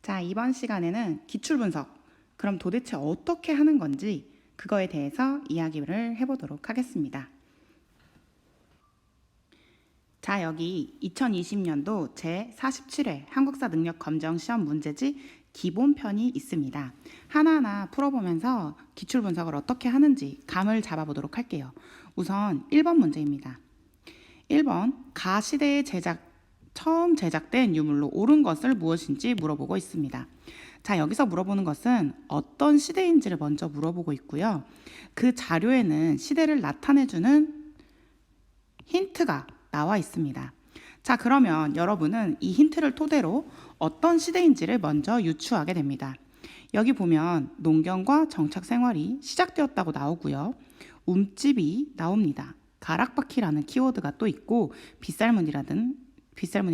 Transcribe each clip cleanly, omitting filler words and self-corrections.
자, 이번 시간에는 기출분석, 그럼 도대체 어떻게 하는 건지 그거에 대해서 이야기를 해보도록 하겠습니다. 자, 여기 2020년도 제47회 한국사 능력 검정 시험 문제지 기본편이 있습니다. 하나하나 풀어보면서 기출분석을 어떻게 하는지 감을 잡아보도록 할게요. 우선 1번 문제입니다. 1번 가시대에 처음 제작된 유물로 옳은 것을 무엇인지 물어보고 있습니다. 자, 여기서 물어보는 것은 어떤 시대인지를 먼저 물어보고 있고요. 그 자료에는 시대를 나타내주는 힌트가 나와 있습니다. 자, 그러면 여러분은 이 힌트를 토대로 어떤 시대인지를 먼저 유추하게 됩니다. 여기 보면 농경과 정착 생활이 시작되었다고 나오고요. 움집이 나옵니다. 가락바퀴라는 키워드가 또 있고 빗살무늬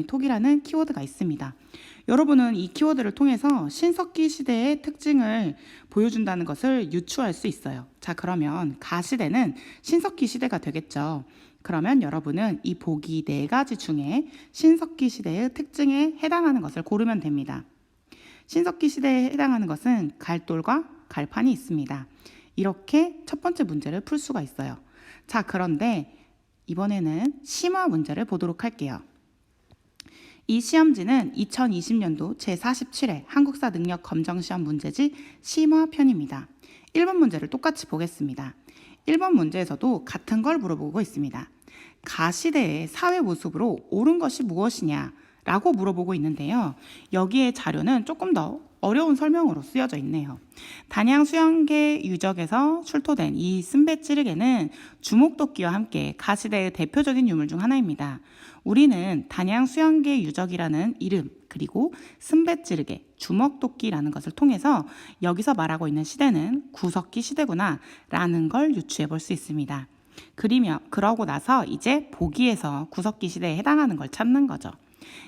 톡이라는 키워드가 있습니다. 여러분은 이 키워드를 통해서 신석기 시대의 특징을 보여준다는 것을 유추할 수 있어요. 자, 그러면 가시대는 신석기 시대가 되겠죠. 그러면 여러분은 이 보기 4가지 중에 신석기 시대의 특징에 해당하는 것을 고르면 됩니다. 신석기 시대에 해당하는 것은 갈돌과 갈판이 있습니다. 이렇게 첫 번째 문제를 풀 수가 있어요. 자, 그런데 이번에는 심화 문제를 보도록 할게요. 이 시험지는 2020년도 제47회 한국사 능력 검정 시험 문제지 심화편입니다. 1번 문제를 똑같이 보겠습니다. 1번 문제에서도 같은 걸 물어보고 있습니다. 가시대의 사회 모습으로 옳은 것이 무엇이냐 라고 물어보고 있는데요. 여기에 자료는 조금 더 어려운 설명으로 쓰여져 있네요. 단양 수양계 유적에서 출토된 이 쓴배찌르개는 주목도끼와 함께 가시대의 대표적인 유물 중 하나입니다. 우리는 단양 수양계 유적이라는 이름 그리고 쓴배찌르개, 주먹도끼라는 것을 통해서 여기서 말하고 있는 시대는 구석기 시대구나 라는 걸 유추해 볼 수 있습니다. 그러고 나서 이제 보기에서 구석기 시대에 해당하는 걸 찾는 거죠.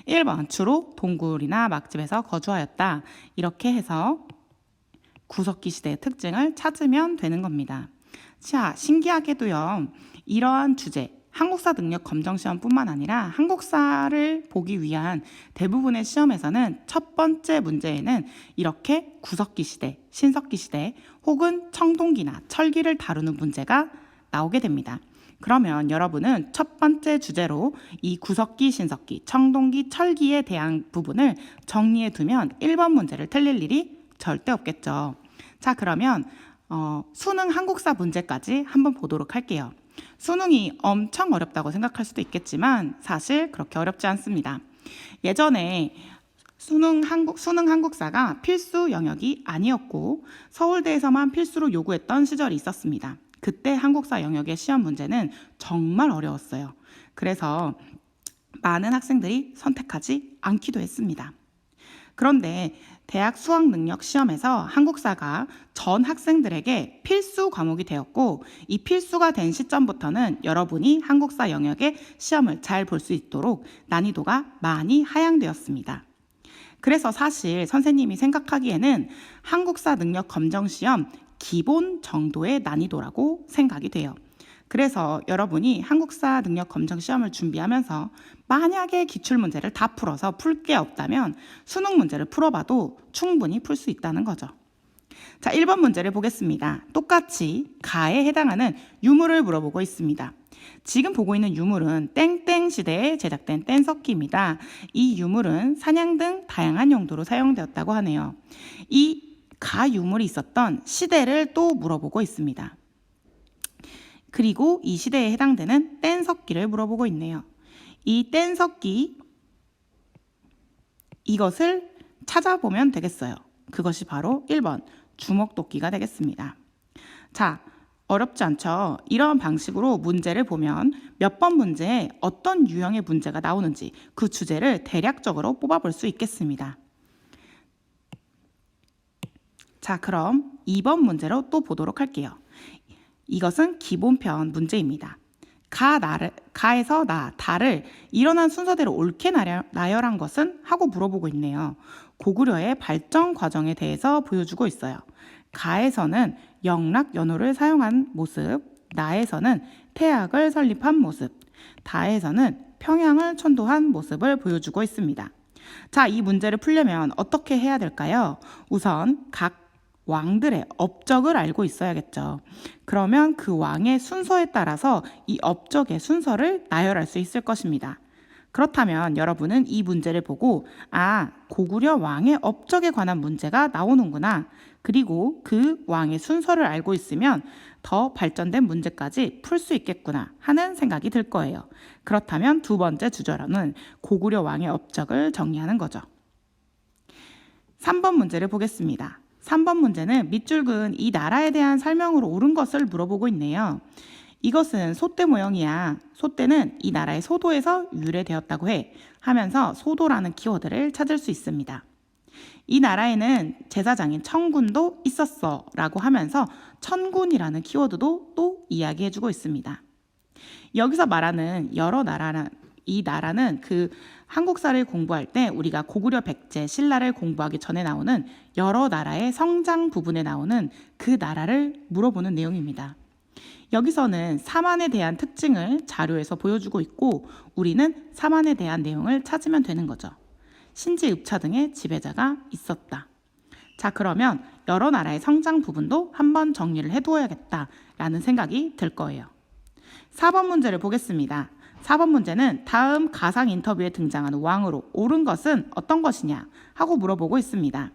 1번 주로 동굴이나 막집에서 거주하였다. 이렇게 해서 구석기 시대의 특징을 찾으면 되는 겁니다. 자, 신기하게도요. 이러한 주제, 한국사 능력 검정 시험뿐만 아니라 한국사를 보기 위한 대부분의 시험에서는 첫 번째 문제에는 이렇게 구석기 시대, 신석기 시대 혹은 청동기나 철기를 다루는 문제가 나오게 됩니다. 그러면 여러분은 첫 번째 주제로 이 구석기, 신석기, 청동기, 철기에 대한 부분을 정리해 두면 1번 문제를 틀릴 일이 절대 없겠죠. 자, 그러면 수능 한국사 문제까지 한번 보도록 할게요. 수능이 엄청 어렵다고 생각할 수도 있겠지만 사실 그렇게 어렵지 않습니다. 예전에 수능 한국사가 필수 영역이 아니었고 서울대에서만 필수로 요구했던 시절이 있었습니다. 그때 한국사 영역의 시험 문제는 정말 어려웠어요. 그래서 많은 학생들이 선택하지 않기도 했습니다. 그런데 대학 수학능력 시험에서 한국사가 전 학생들에게 필수 과목이 되었고 이 필수가 된 시점부터는 여러분이 한국사 영역의 시험을 잘 볼 수 있도록 난이도가 많이 하향되었습니다. 그래서 사실 선생님이 생각하기에는 한국사 능력 검정 시험 기본 정도의 난이도라고 생각이 돼요. 그래서 여러분이 한국사 능력 검정 시험을 준비하면서 만약에 기출문제를 다 풀어서 풀 게 없다면 수능 문제를 풀어봐도 충분히 풀 수 있다는 거죠. 자, 1번 문제를 보겠습니다. 똑같이 가에 해당하는 유물을 물어보고 있습니다. 지금 보고 있는 유물은 땡땡 시대에 제작된 뗀석기입니다. 이 유물은 사냥 등 다양한 용도로 사용되었다고 하네요. 이 가 유물이 있었던 시대를 또 물어보고 있습니다. 그리고 이 시대에 해당되는 뗀석기를 물어보고 있네요. 이 뗀석기 이것을 찾아보면 되겠어요. 그것이 바로 1번 주먹도끼가 되겠습니다. 자, 어렵지 않죠? 이런 방식으로 문제를 보면 몇 번 문제에 어떤 유형의 문제가 나오는지 그 주제를 대략적으로 뽑아볼 수 있겠습니다. 자, 그럼 2번 문제로 또 보도록 할게요. 이것은 기본편 문제입니다. 가에서 다를 일어난 순서대로 옳게 나열한 것은? 하고 물어보고 있네요. 고구려의 발전 과정에 대해서 보여주고 있어요. 가에서는 영락, 연호를 사용한 모습, 나에서는 태학을 설립한 모습, 다에서는 평양을 천도한 모습을 보여주고 있습니다. 자, 이 문제를 풀려면 어떻게 해야 될까요? 우선 각 왕들의 업적을 알고 있어야겠죠. 그러면 그 왕의 순서에 따라서 이 업적의 순서를 나열할 수 있을 것입니다. 그렇다면 여러분은 이 문제를 보고 고구려 왕의 업적에 관한 문제가 나오는구나. 그리고 그 왕의 순서를 알고 있으면 더 발전된 문제까지 풀 수 있겠구나 하는 생각이 들 거예요. 그렇다면 두 번째 주제로는 고구려 왕의 업적을 정리하는 거죠. 3번 문제를 보겠습니다. 3번 문제는 밑줄 그은 이 나라에 대한 설명으로 옳은 것을 물어보고 있네요. 이것은 소떼 모형이야. 소떼는 이 나라의 소도에서 유래되었다고 해 하면서 소도라는 키워드를 찾을 수 있습니다. 이 나라에는 제사장인 천군도 있었어 라고 하면서 천군이라는 키워드도 또 이야기해주고 있습니다. 여기서 말하는 여러 나라는 이 나라는 그 한국사를 공부할 때 우리가 고구려 백제 신라를 공부하기 전에 나오는 여러 나라의 성장 부분에 나오는 그 나라를 물어보는 내용입니다. 여기서는 사만에 대한 특징을 자료에서 보여주고 있고 우리는 사만에 대한 내용을 찾으면 되는 거죠. 신지 읍차 등의 지배자가 있었다. 자, 그러면 여러 나라의 성장 부분도 한번 정리를 해두어야겠다라는 생각이 들 거예요. 4번 문제를 보겠습니다. 4번 문제는 다음 가상 인터뷰에 등장하는 왕으로 옳은 것은 어떤 것이냐 하고 물어보고 있습니다.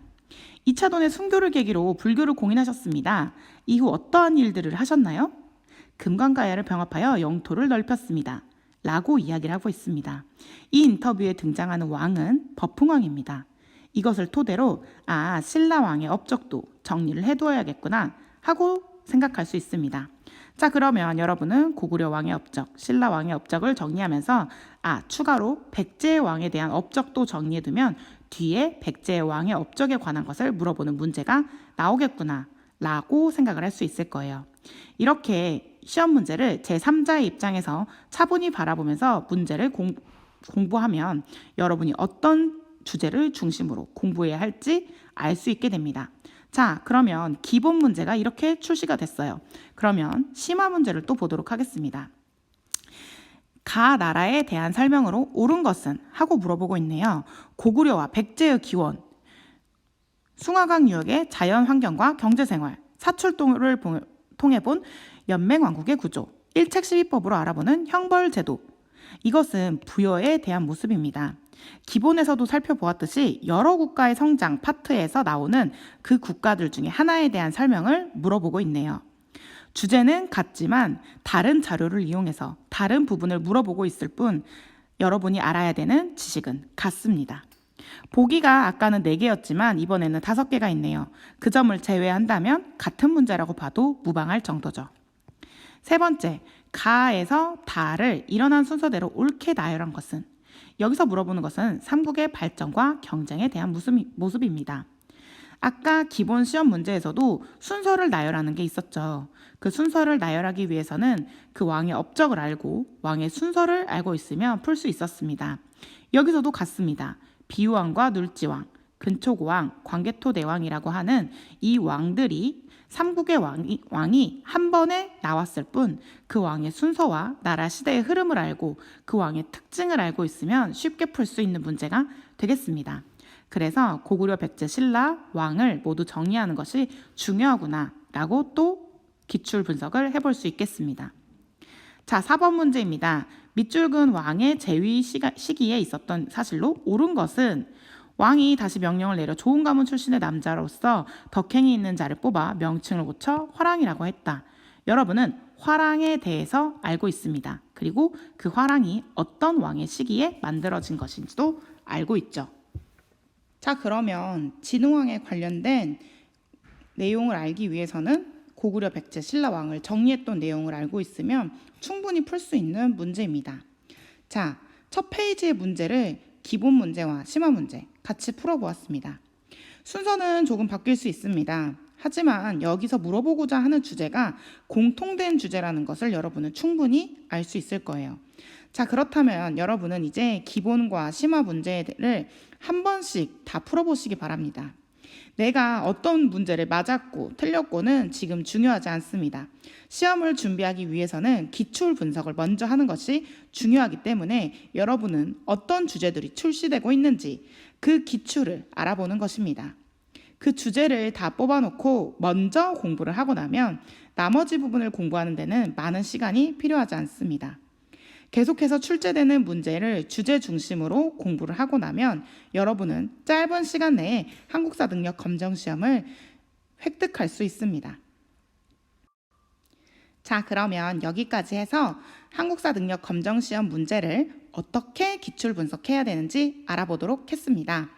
이차돈의 순교를 계기로 불교를 공인하셨습니다. 이후 어떠한 일들을 하셨나요? 금강가야를 병합하여 영토를 넓혔습니다. 라고 이야기를 하고 있습니다. 이 인터뷰에 등장하는 왕은 버풍왕입니다. 이것을 토대로 신라왕의 업적도 정리를 해두어야겠구나 하고 생각할 수 있습니다. 자, 그러면 여러분은 고구려 왕의 업적, 신라 왕의 업적을 정리하면서 추가로 백제 왕에 대한 업적도 정리해두면 뒤에 백제 왕의 업적에 관한 것을 물어보는 문제가 나오겠구나 라고 생각을 할 수 있을 거예요. 이렇게 시험 문제를 제3자의 입장에서 차분히 바라보면서 문제를 공부하면 여러분이 어떤 주제를 중심으로 공부해야 할지 알 수 있게 됩니다. 자, 그러면 기본 문제가 이렇게 출시가 됐어요. 그러면 심화 문제를 또 보도록 하겠습니다. 가 나라에 대한 설명으로 옳은 것은 하고 물어보고 있네요. 고구려와 백제의 기원, 숭화강 유역의 자연 환경과 경제생활, 사출동을 통해 본 연맹왕국의 구조, 일책시비법으로 알아보는 형벌제도. 이것은 부여에 대한 모습입니다. 기본에서도 살펴보았듯이 여러 국가의 성장 파트에서 나오는 그 국가들 중에 하나에 대한 설명을 물어보고 있네요. 주제는 같지만 다른 자료를 이용해서 다른 부분을 물어보고 있을 뿐 여러분이 알아야 되는 지식은 같습니다. 보기가 아까는 4개였지만 이번에는 5개가 있네요. 그 점을 제외한다면 같은 문제라고 봐도 무방할 정도죠. 세 번째, 가에서 다를 일어난 순서대로 옳게 나열한 것은? 여기서 물어보는 것은 삼국의 발전과 경쟁에 대한 모습입니다. 아까 기본 시험 문제에서도 순서를 나열하는 게 있었죠. 그 순서를 나열하기 위해서는 그 왕의 업적을 알고 왕의 순서를 알고 있으면 풀 수 있었습니다. 여기서도 같습니다. 비유왕과 눌지왕, 근초고왕, 광개토대왕이라고 하는 이 왕들이 삼국의 왕이 한 번에 나왔을 뿐 그 왕의 순서와 나라 시대의 흐름을 알고 그 왕의 특징을 알고 있으면 쉽게 풀 수 있는 문제가 되겠습니다. 그래서 고구려, 백제, 신라 왕을 모두 정리하는 것이 중요하구나 라고 또 기출 분석을 해볼 수 있겠습니다. 자, 4번 문제입니다. 밑줄 그은 왕의 재위 시기에 있었던 사실로 옳은 것은 왕이 다시 명령을 내려 좋은 가문 출신의 남자로서 덕행이 있는 자를 뽑아 명칭을 고쳐 화랑이라고 했다. 여러분은 화랑에 대해서 알고 있습니다. 그리고 그 화랑이 어떤 왕의 시기에 만들어진 것인지도 알고 있죠. 자, 그러면 진흥왕에 관련된 내용을 알기 위해서는 고구려, 백제, 신라 왕을 정리했던 내용을 알고 있으면 충분히 풀 수 있는 문제입니다. 자, 첫 페이지의 문제를 기본 문제와 심화 문제 같이 풀어보았습니다. 순서는 조금 바뀔 수 있습니다. 하지만 여기서 물어보고자 하는 주제가 공통된 주제라는 것을 여러분은 충분히 알 수 있을 거예요. 자, 그렇다면 여러분은 이제 기본과 심화 문제를 한 번씩 다 풀어보시기 바랍니다. 내가 어떤 문제를 맞았고 틀렸고는 지금 중요하지 않습니다. 시험을 준비하기 위해서는 기출 분석을 먼저 하는 것이 중요하기 때문에 여러분은 어떤 주제들이 출시되고 있는지 그 기출을 알아보는 것입니다. 그 주제를 다 뽑아놓고 먼저 공부를 하고 나면 나머지 부분을 공부하는 데는 많은 시간이 필요하지 않습니다. 계속해서 출제되는 문제를 주제 중심으로 공부를 하고 나면 여러분은 짧은 시간 내에 한국사 능력 검정 시험을 획득할 수 있습니다. 자, 그러면 여기까지 해서 한국사 능력 검정 시험 문제를 어떻게 기출 분석해야 되는지 알아보도록 했습니다.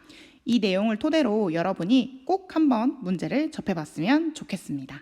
이 내용을 토대로 여러분이 꼭 한번 문제를 접해봤으면 좋겠습니다.